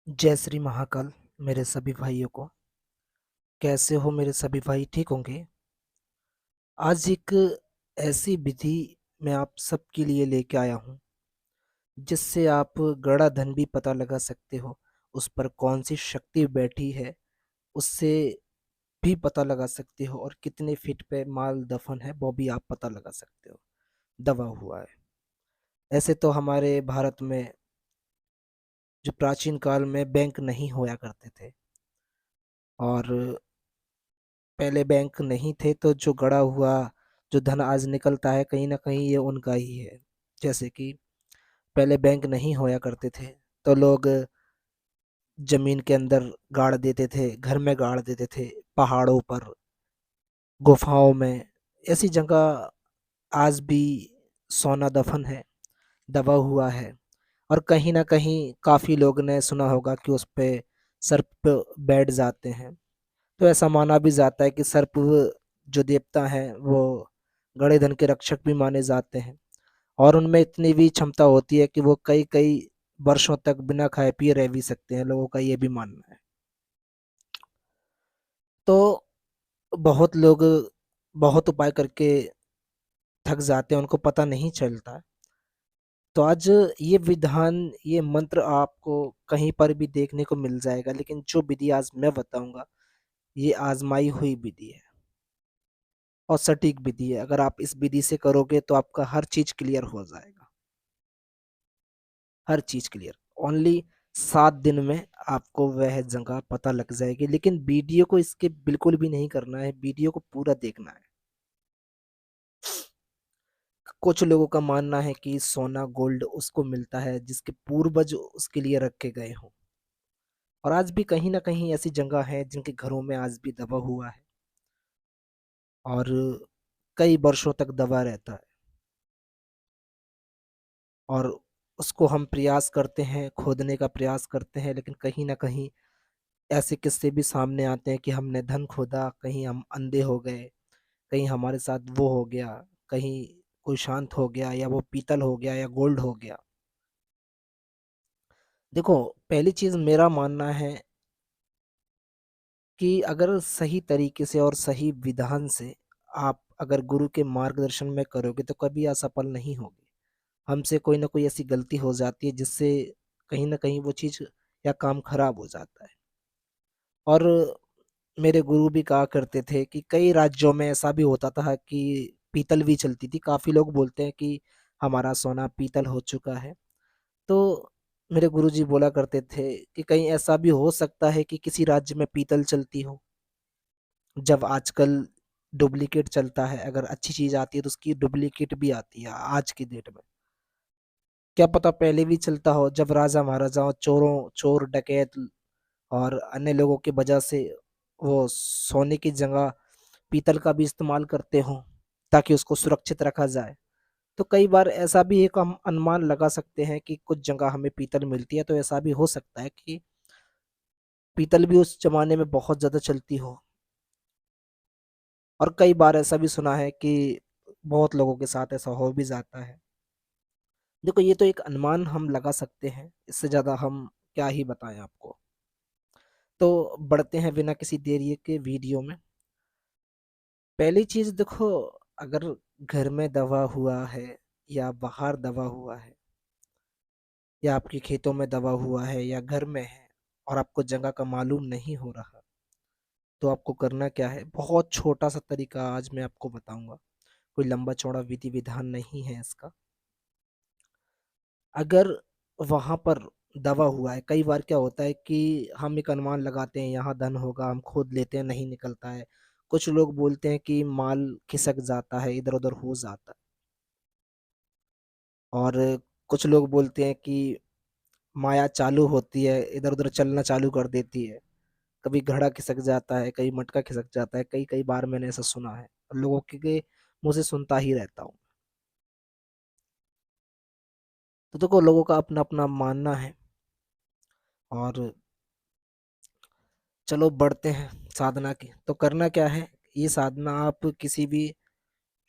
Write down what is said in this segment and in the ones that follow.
जय श्री महाकाल मेरे सभी भाइयों को। कैसे हो मेरे सभी भाई, ठीक होंगे? आज एक ऐसी विधि मैं आप सबके लिए लेके आया हूँ जिससे आप गड़ा धन भी पता लगा सकते हो। उस पर कौन सी शक्ति बैठी है उससे भी पता लगा सकते हो, और कितने फीट पे माल दफन है वो भी आप पता लगा सकते हो। दबा हुआ है। ऐसे तो हमारे भारत में जो प्राचीन काल में बैंक नहीं होया करते थे, और पहले बैंक नहीं थे तो जो गड़ा हुआ जो धन आज निकलता है कहीं ना कहीं ये उनका ही है। जैसे कि पहले बैंक नहीं होया करते थे तो लोग जमीन के अंदर गाड़ देते थे, घर में गाड़ देते थे, पहाड़ों पर, गुफाओं में। ऐसी जगह आज भी सोना दफन है, दबा हुआ है। और कहीं ना कहीं काफी लोग ने सुना होगा कि उस पे सर्प बैठ जाते हैं। तो ऐसा माना भी जाता है कि सर्प जो देवता हैं वो गड़े धन के रक्षक भी माने जाते हैं, और उनमें इतनी भी क्षमता होती है कि वो कई कई वर्षों तक बिना खाए पिए रह भी सकते हैं, लोगों का ये भी मानना है। तो बहुत लोग बहुत उपाय करके थक जाते हैं, उनको पता नहीं चलता। तो आज ये विधान, ये मंत्र आपको कहीं पर भी देखने को मिल जाएगा, लेकिन जो विधि आज मैं बताऊंगा ये आजमाई हुई विधि है और सटीक विधि है। अगर आप इस विधि से करोगे तो आपका हर चीज क्लियर हो जाएगा, हर चीज क्लियर। ओनली 7 दिन में आपको वह जगह पता लग जाएगी, लेकिन वीडियो को इसके बिल्कुल भी नहीं करना है, वीडियो को पूरा देखना है। कुछ लोगों का मानना है कि सोना गोल्ड उसको मिलता है जिसके पूर्वज उसके लिए रखे गए हों, और आज भी कहीं ना कहीं ऐसी जगह है जिनके घरों में आज भी दबा हुआ है, और कई वर्षों तक दबा रहता है। और उसको हम प्रयास करते हैं, खोदने का प्रयास करते हैं, लेकिन कहीं ना कहीं ऐसे किस्से भी सामने आते हैं कि हमने धन खोदा, कहीं हम अंधे हो गए, कहीं हमारे साथ वो हो गया, कहीं कोई शांत हो गया, या वो पीतल हो गया या गोल्ड हो गया। देखो, पहली चीज मेरा मानना है कि अगर सही तरीके से और सही विधान से आप अगर गुरु के मार्गदर्शन में करोगे तो कभी असफल नहीं होगे। हमसे कोई ना कोई ऐसी गलती हो जाती है जिससे कहीं ना कहीं वो चीज या काम खराब हो जाता है। और मेरे गुरु भी कहा करते थे कि कई राज्यों में ऐसा भी होता था कि पीतल भी चलती थी। काफी लोग बोलते हैं कि हमारा सोना पीतल हो चुका है। तो मेरे गुरुजी बोला करते थे कि कहीं ऐसा भी हो सकता है कि किसी राज्य में पीतल चलती हो, जब आजकल डुप्लीकेट चलता है। अगर अच्छी चीज आती है तो उसकी डुप्लीकेट भी आती है आज की डेट में। क्या पता पहले भी चलता हो, जब राजा महाराजाओं चोर डकैत और अन्य लोगों की वजह से वो सोने की जगह पीतल का भी इस्तेमाल करते हो ताकि उसको सुरक्षित रखा जाए। तो कई बार ऐसा भी एक हम अनुमान लगा सकते हैं कि कुछ जगह हमें पीतल मिलती है, तो ऐसा भी हो सकता है कि पीतल भी उस जमाने में बहुत ज्यादा चलती हो। और कई बार ऐसा भी सुना है कि बहुत लोगों के साथ ऐसा हो भी जाता है। देखो, ये तो एक अनुमान हम लगा सकते हैं, इससे ज्यादा हम क्या ही बताएं आपको। तो बढ़ते हैं बिना किसी देरी के वीडियो में। पहली चीज देखो, अगर घर में दबा हुआ है या बाहर दबा हुआ है या आपके खेतों में दबा हुआ है या घर में है और आपको जगह का मालूम नहीं हो रहा, तो आपको करना क्या है? बहुत छोटा सा तरीका आज मैं आपको बताऊंगा, कोई लंबा चौड़ा विधि विधान नहीं है इसका। अगर वहां पर दबा हुआ है, कई बार क्या होता है कि हम एक अनुमान लगाते हैं यहाँ धन होगा, हम खोद लेते हैं, नहीं निकलता है। कुछ लोग बोलते हैं कि माल खिसक जाता है, इधर उधर हो जाता है। और कुछ लोग बोलते हैं कि माया चालू होती है, इधर उधर चलना चालू कर देती है। कभी घड़ा खिसक जाता है, कहीं मटका खिसक जाता है, कई कई बार मैंने ऐसा सुना है, और लोगों के मुंह से सुनता ही रहता हूँ। तो देखो, लोगों का अपना अपना मानना है। और चलो बढ़ते हैं साधना की। तो करना क्या है? ये साधना आप किसी भी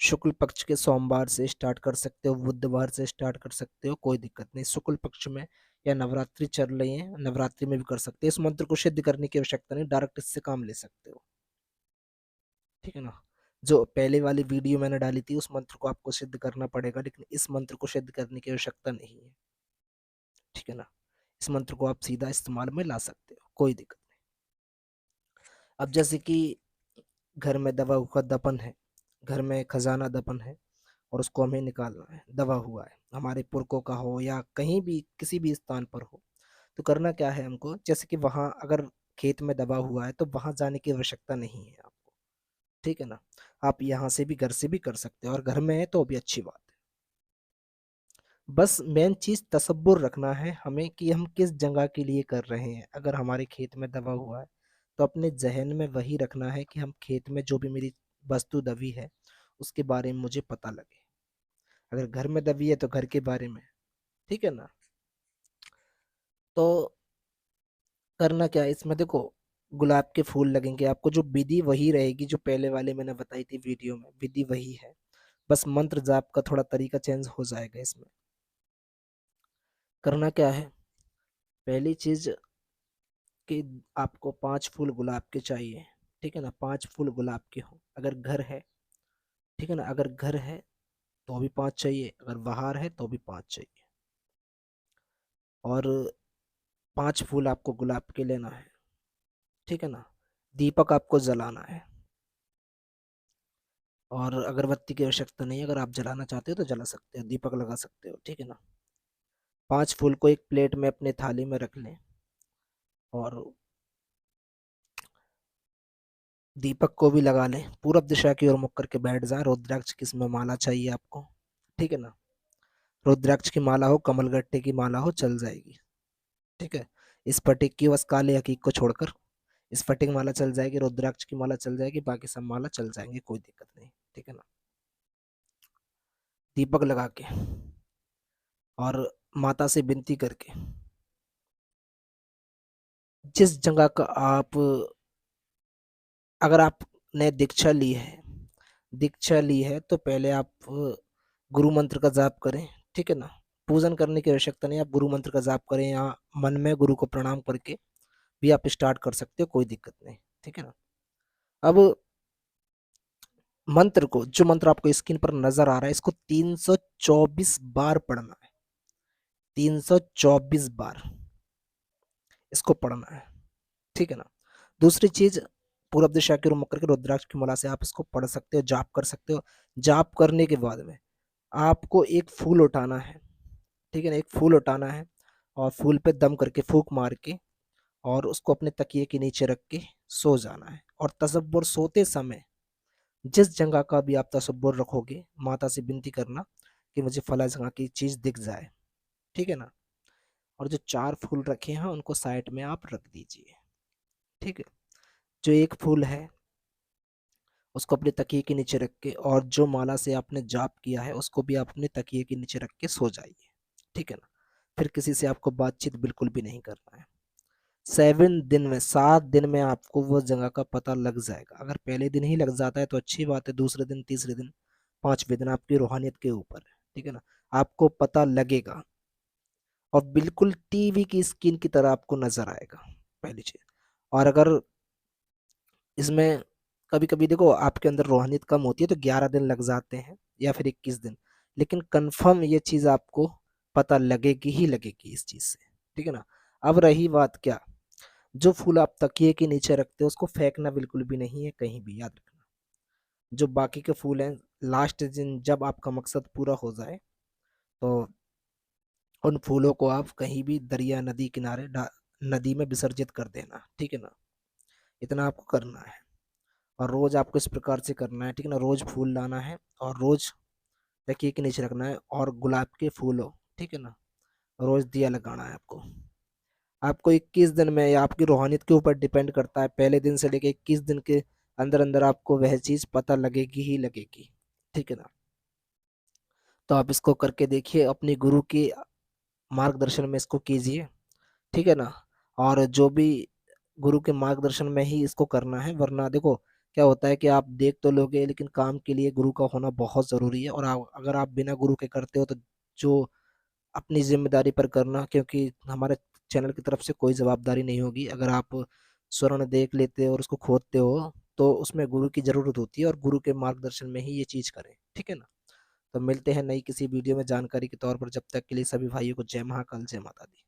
शुक्ल पक्ष के सोमवार से स्टार्ट कर सकते हो, बुधवार से स्टार्ट कर सकते हो, कोई दिक्कत नहीं। शुक्ल पक्ष में या नवरात्रि चल रही है, नवरात्रि में भी कर सकते हैं। इस मंत्र को सिद्ध करने की आवश्यकता नहीं, डायरेक्ट इससे काम ले सकते हो, ठीक है ना। जो पहले वाली वीडियो मैंने डाली थी उस मंत्र को आपको सिद्ध करना पड़ेगा, लेकिन इस मंत्र को सिद्ध करने की आवश्यकता नहीं है, ठीक है ना। इस मंत्र को आप सीधा इस्तेमाल में ला सकते हो, कोई दिक्कत नहीं। अब जैसे कि घर में दबा हुआ दफन है, घर में खजाना दफन है और उसको हमें निकालना है, दबा हुआ है, हमारे पुरखों का हो या कहीं भी किसी भी स्थान पर हो, तो करना क्या है हमको, जैसे कि वहां अगर खेत में दबा हुआ है तो वहां जाने की आवश्यकता नहीं है आपको, ठीक है ना। आप यहाँ से भी, घर से भी कर सकते हो, और घर में है तो भी अच्छी बात है। बस मेन चीज तसब्बुर रखना है हमें कि हम किस जगह के लिए कर रहे हैं। अगर हमारे खेत में दबा हुआ है तो अपने जहन में वही रखना है कि हम खेत में जो भी मेरी वस्तु दबी है उसके बारे में मुझे पता लगे। अगर घर में दबी है तो घर के बारे में, ठीक है ना। तो करना क्या है इसमें, देखो गुलाब के फूल लगेंगे आपको, जो विधि वही रहेगी जो पहले वाले मैंने बताई थी वीडियो में, विधि वही है, बस मंत्र जाप का थोड़ा तरीका चेंज हो जाएगा इसमें। करना क्या है, पहली चीज कि आपको 5 फूल गुलाब के चाहिए, ठीक है ना। 5 फूल गुलाब के हो, अगर घर है, ठीक है ना, अगर घर है तो भी 5 चाहिए, अगर बाहर है तो भी 5 चाहिए। और 5 फूल आपको गुलाब के लेना है, ठीक है ना। दीपक आपको जलाना है, और अगरबत्ती की आवश्यकता नहीं है, अगर आप जलाना चाहते हो तो जला सकते हो, दीपक लगा सकते हो, ठीक है ना। 5 फूल को एक प्लेट में अपने थाली में रख लें, और दीपक को भी लगा लें, पूरब दिशा की ओर मुख करके बैठ जाए। रुद्राक्ष की इसमें माला चाहिए आपको, ठीक है ना। रुद्राक्ष की माला हो, कमलगट्टे की माला हो, चल जाएगी, ठीक है। स्फटिक की, बस काले हकीक को छोड़कर स्फटिक माला चल जाएगी, रुद्राक्ष की माला चल जाएगी, बाकी सब माला चल जाएंगे, कोई दिक्कत नहीं, ठीक है ना। दीपक लगा के और माता से विनती करके, जिस जगह का आप, अगर आपने दीक्षा ली है तो पहले आप गुरु मंत्र का जाप करें, ठीक है ना। पूजन करने की आवश्यकता नहीं, आप गुरु मंत्र का जाप करें, या मन में गुरु को प्रणाम करके भी आप स्टार्ट कर सकते हो, कोई दिक्कत नहीं, ठीक है ना। अब मंत्र को, जो मंत्र आपको स्क्रीन पर नजर आ रहा है, इसको 324 बार पढ़ना है, 324 बार इसको पढ़ना है, ठीक है ना। दूसरी चीज, पूरब दिशा की ओर मुख करके रुद्राक्ष की माला से आप इसको पढ़ सकते हो, जाप कर सकते हो। जाप करने के बाद में आपको एक फूल उठाना है, ठीक है ना, एक फूल उठाना है, और फूल पे दम करके फूंक मार के और उसको अपने तकिए के नीचे रख के सो जाना है। और तसब्बुर, सोते समय जिस जगह का भी आप तसब्बुर रखोगे, माता से विनती करना कि मुझे फला जगह की चीज दिख जाए, ठीक है ना। और जो 4 फूल रखे हैं उनको साइड में आप रख दीजिए, ठीक है। जो एक फूल है उसको अपने तकिए के नीचे रख के, और जो माला से आपने जाप किया है उसको भी आप अपने तकिए के नीचे रख के सो जाइए, ठीक है ना। फिर किसी से आपको बातचीत बिल्कुल भी नहीं करना है। 7 दिन में, 7 दिन में आपको वो जगह का पता लग जाएगा। अगर पहले दिन ही लग जाता है तो अच्छी बात है, दूसरे दिन, तीसरे दिन, 5वें दिन आपकी रूहानियत के ऊपर है, ठीक है ना। आपको पता लगेगा और बिल्कुल टीवी की स्क्रीन की तरह आपको नजर आएगा, पहली चीज। और अगर इसमें कभी कभी देखो आपके अंदर रूहानियत कम होती है तो 11 दिन लग जाते हैं या फिर 21 दिन, लेकिन कंफर्म ये चीज आपको पता लगेगी ही लगेगी इस चीज से, ठीक है ना। अब रही बात क्या, जो फूल आप तकिए के नीचे रखते हो उसको फेंकना बिल्कुल भी नहीं है कहीं भी, याद रखना। जो बाकी के फूल हैं, लास्ट दिन जब आपका मकसद पूरा हो जाए तो उन फूलों को आप कहीं भी दरिया, नदी किनारे, नदी में विसर्जित कर देना, ठीक है ना। इतना आपको करना है, और रोज आपको इस प्रकार से करना है, ठीक है ना। रोज फूल लाना है और रोज तकिए के नीचे रखना है, और गुलाब के फूल हो, ठीक है ना, रोज दिया लगाना है आपको। आपको 21 दिन में, या आपकी रूहानियत के ऊपर डिपेंड करता है, पहले दिन से लेके 21 दिन के अंदर अंदर आपको वह चीज पता लगेगी ही लगेगी, ठीक है ना। तो आप इसको करके देखिए, अपने गुरु के मार्गदर्शन में इसको कीजिए, ठीक है ना। और जो भी गुरु के मार्गदर्शन में ही इसको करना है, वरना देखो क्या होता है कि आप देख तो लोगे लेकिन काम के लिए गुरु का होना बहुत जरूरी है, और अगर आप बिना गुरु के करते हो तो जो अपनी ज़िम्मेदारी पर करना, क्योंकि हमारे चैनल की तरफ से कोई जवाबदारी नहीं होगी। अगर आप स्वर्ण देख लेते हो और उसको खोदते हो, तो उसमें गुरु की ज़रूरत होती है और गुरु के मार्गदर्शन में ही ये चीज़ करें, ठीक है ना? तो मिलते हैं नई किसी वीडियो में जानकारी के तौर पर, जब तक के लिए सभी भाइयों को जय महाकाल, जय माता दी।